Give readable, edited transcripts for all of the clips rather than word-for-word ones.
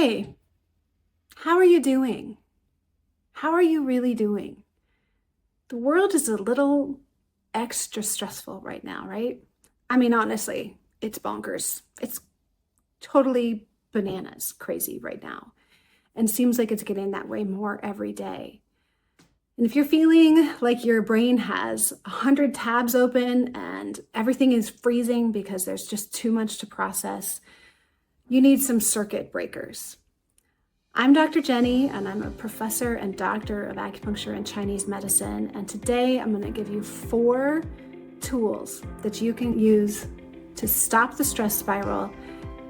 Hey, how are you doing? How are you really doing? The world is a little extra stressful right now, right? I mean, honestly, it's bonkers. It's totally bananas crazy right now. And seems like it's getting that way more every day. And if you're feeling like your brain has 100 tabs open and everything is freezing because there's just too much to process, you need some circuit breakers. I'm Dr. Jennie, and I'm a professor and doctor of acupuncture and Chinese medicine. And today I'm going to give you 4 tools that you can use to stop the stress spiral,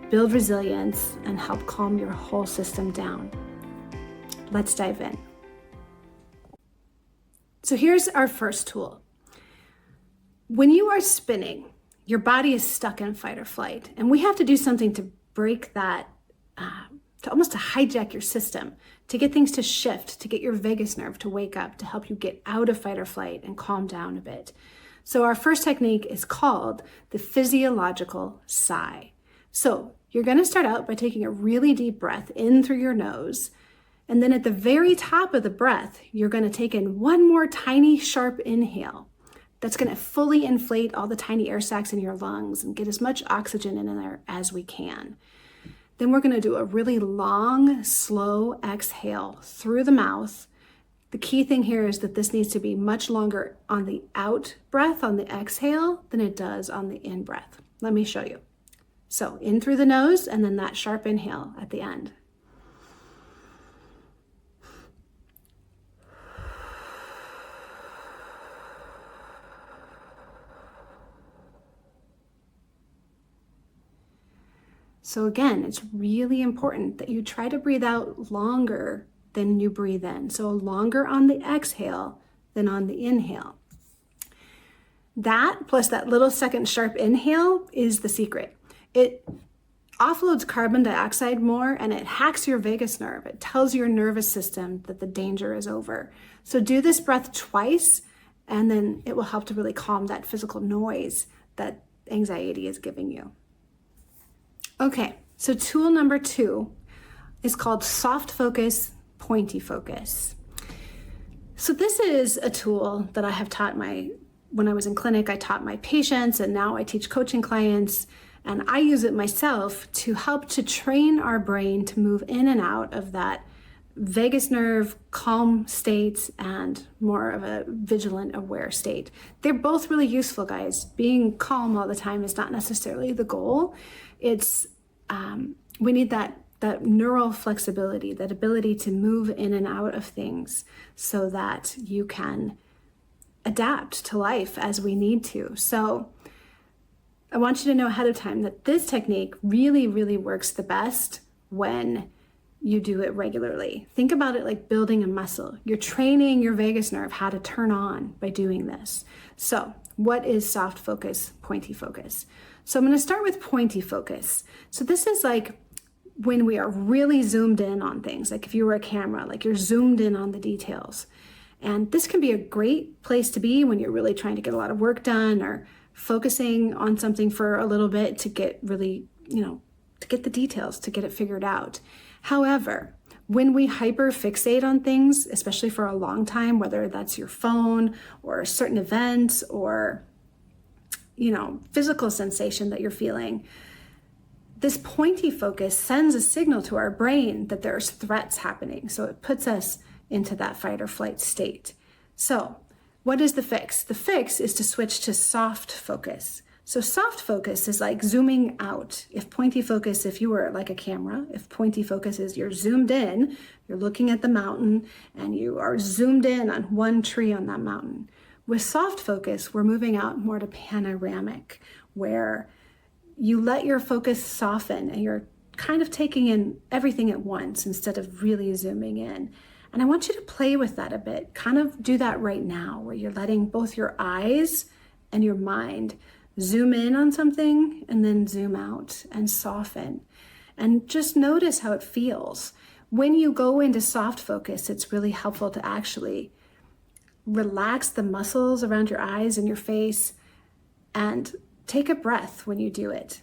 build resilience, and help calm your whole system down. Let's dive in. So here's our first tool. When you are spinning, your body is stuck in fight or flight, and we have to do something to break that, to almost to hijack your system, to get things to shift, to get your vagus nerve to wake up, to help you get out of fight or flight and calm down a bit. So our first technique is called the Physiological Sigh. So you're going to start out by taking a really deep breath in through your nose. And then at the very top of the breath, you're going to take in one more tiny, sharp inhale. That's going to fully inflate all the tiny air sacs in your lungs and get as much oxygen in there as we can. Then we're going to do a really long, slow exhale through the mouth. The key thing here is that this needs to be much longer on the out breath, on the exhale, than it does on the in breath. Let me show you. So in through the nose and then that sharp inhale at the end. So again, it's really important that you try to breathe out longer than you breathe in. So longer on the exhale than on the inhale. That plus that little second sharp inhale is the secret. It offloads carbon dioxide more and it hacks your vagus nerve. It tells your nervous system that the danger is over. So do this breath twice and then it will help to really calm that physical noise that anxiety is giving you. Okay, so tool number 2 is called Soft Focus, Pointy Focus. So this is a tool that I have taught when I was in clinic, I taught my patients, and now I teach coaching clients, and I use it myself to help to train our brain to move in and out of that vagus nerve calm state and more of a vigilant aware state. They're both really useful, guys. Being calm all the time is not necessarily the goal. It's we need that neural flexibility, that ability to move in and out of things so that you can adapt to life as we need to. So I want you to know ahead of time that this technique really, really works the best when you do it regularly. Think about it like building a muscle. You're training your vagus nerve how to turn on by doing this. So what is soft focus, pointy focus? So I'm going to start with pointy focus. So this is like when we are really zoomed in on things, like if you were a camera, like you're zoomed in on the details. And this can be a great place to be when you're really trying to get a lot of work done or focusing on something for a little bit to get really, to get the details, to get it figured out. However, when we hyper fixate on things, especially for a long time, whether that's your phone or certain events or, physical sensation that you're feeling, this pointy focus sends a signal to our brain that there's threats happening. So it puts us into that fight or flight state. So what is the fix? The fix is to switch to soft focus. So soft focus is like zooming out. If pointy focus, if you were like a camera, if pointy focus is you're zoomed in, you're looking at the mountain and you are zoomed in on one tree on that mountain. With soft focus, we're moving out more to panoramic, where you let your focus soften and you're kind of taking in everything at once instead of really zooming in. And I want you to play with that a bit. Kind of do that right now, where you're letting both your eyes and your mind zoom in on something and then zoom out and soften. And just notice how it feels. When you go into soft focus, it's really helpful to actually relax the muscles around your eyes and your face and take a breath when you do it.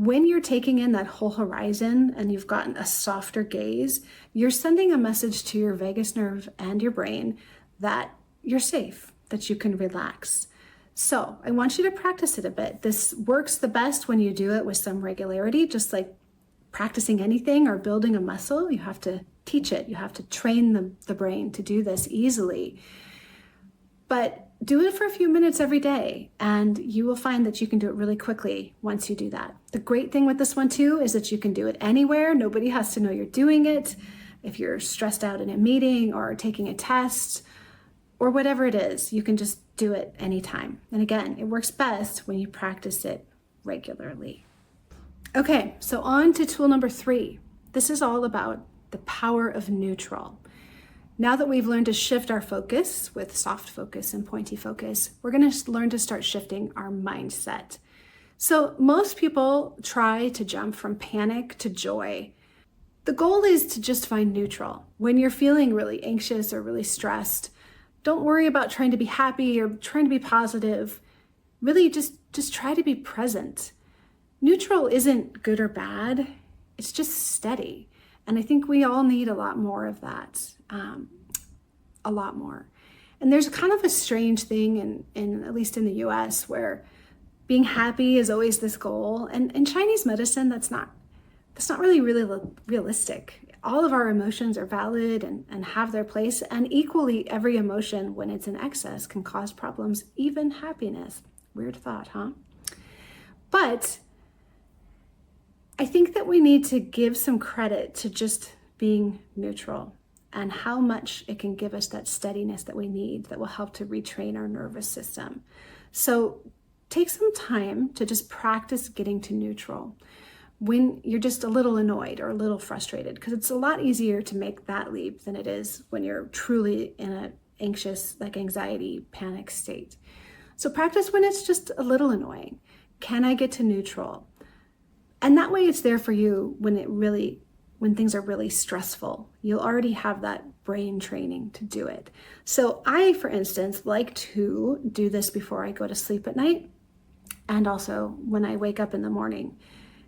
When you're taking in that whole horizon and you've gotten a softer gaze, you're sending a message to your vagus nerve and your brain that you're safe, that you can relax. So I want you to practice it a bit. This works the best when you do it with some regularity, just like practicing anything or building a muscle. You have to teach it. You have to train the brain to do this easily. But do it for a few minutes every day, and you will find that you can do it really quickly once you do that. The great thing with this one too is that you can do it anywhere. Nobody has to know you're doing it. If you're stressed out in a meeting or taking a test or whatever it is, you can just do it anytime. And again, it works best when you practice it regularly. Okay, so on to tool number 3. This is all about the power of neutral. Now that we've learned to shift our focus with soft focus and pointy focus, we're going to learn to start shifting our mindset. So most people try to jump from panic to joy. The goal is to just find neutral. When you're feeling really anxious or really stressed, don't worry about trying to be happy or trying to be positive. Really just try to be present. Neutral isn't good or bad. It's just steady. And I think we all need a lot more of that. A lot more. And there's kind of a strange thing in at least in the US, where being happy is always this goal. And in Chinese medicine, that's not really realistic. All of our emotions are valid and have their place, and equally every emotion, when it's in excess, can cause problems, even happiness. Weird thought, huh? But I think that we need to give some credit to just being neutral and how much it can give us that steadiness that we need that will help to retrain our nervous system. So take some time to just practice getting to neutral when you're just a little annoyed or a little frustrated, because it's a lot easier to make that leap than it is when you're truly in an anxious, like anxiety, panic state. So practice when it's just a little annoying. Can I get to neutral? And that way it's there for you when things are really stressful. You'll already have that brain training to do it. So I, for instance, like to do this before I go to sleep at night, and also when I wake up in the morning,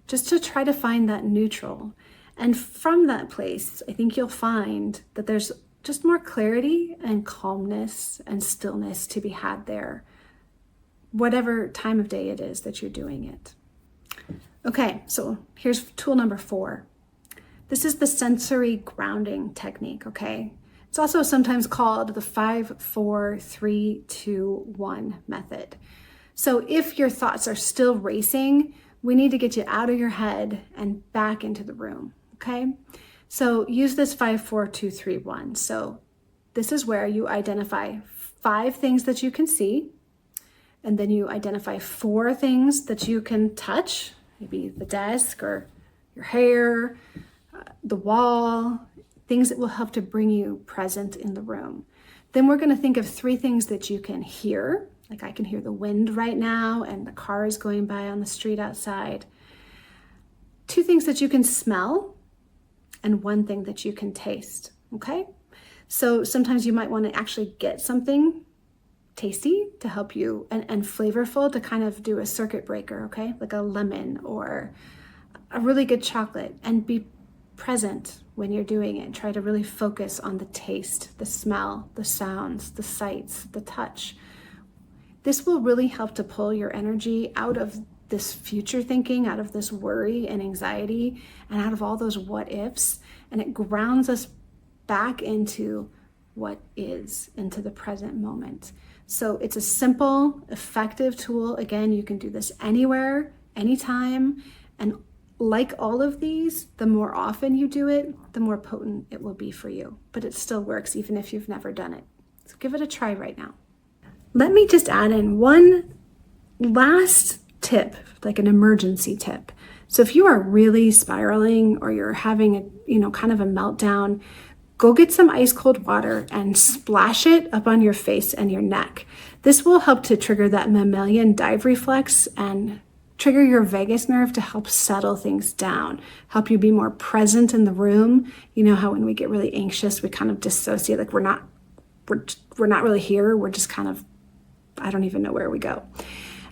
just to try to find that neutral. And from that place, I think you'll find that there's just more clarity and calmness and stillness to be had there, whatever time of day it is that you're doing it. Okay, so here's tool number 4. This is the sensory grounding technique, okay? It's also sometimes called the 5-4-3-2-1 method. So if your thoughts are still racing, we need to get you out of your head and back into the room, okay? So use this 5-4-2-3-1. So this is where you identify 5 things that you can see, and then you identify 4 things that you can touch, maybe the desk or your hair, the wall, things that will help to bring you present in the room. Then we're going to think of 3 things that you can hear, like I can hear the wind right now and the cars going by on the street outside. 2 things that you can smell, and 1 thing that you can taste, okay? So sometimes you might want to actually get something tasty to help you and flavorful to kind of do a circuit breaker, okay? Like a lemon or a really good chocolate, and be present when you're doing it. Try to really focus on the taste, the smell, the sounds, the sights, the touch. This will really help to pull your energy out of this future thinking, out of this worry and anxiety, and out of all those what ifs, and it grounds us back into what is, into the present moment. So it's a simple, effective tool. Again, you can do this anywhere, anytime, and like all of these, the more often you do it, the more potent it will be for you. But it still works even if you've never done it. So give it a try right now. Let me just add in one last tip, like an emergency tip. So if you are really spiraling or you're having a, kind of a meltdown, go get some ice cold water and splash it up on your face and your neck. This will help to trigger that mammalian dive reflex and trigger your vagus nerve to help settle things down, help you be more present in the room. You know how when we get really anxious, we kind of dissociate, like we're not really here. We're just kind of, I don't even know where we go.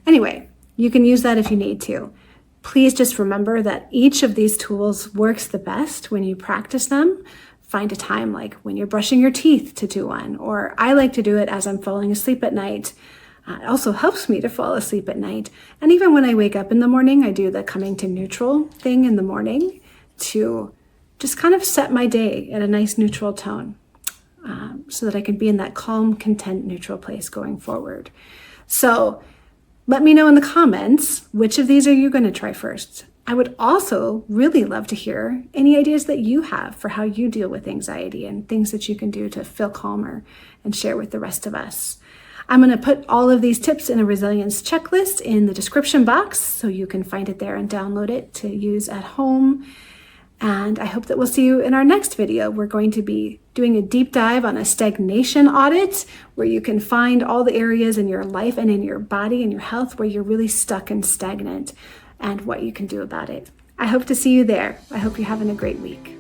Anyway, you can use that if you need to. Please just remember that each of these tools works the best when you practice them. Find a time like when you're brushing your teeth to do one, or I like to do it as I'm falling asleep at night. It also helps me to fall asleep at night. And even when I wake up in the morning, I do the coming to neutral thing in the morning to just kind of set my day at a nice neutral tone, so that I can be in that calm, content, neutral place going forward. So let me know in the comments, which of these are you going to try first? I would also really love to hear any ideas that you have for how you deal with anxiety and things that you can do to feel calmer and share with the rest of us. I'm going to put all of these tips in a resilience checklist in the description box so you can find it there and download it to use at home. And I hope that we'll see you in our next video. We're going to be doing a deep dive on a stagnation audit where you can find all the areas in your life and in your body and your health where you're really stuck and stagnant and what you can do about it. I hope to see you there. I hope you're having a great week.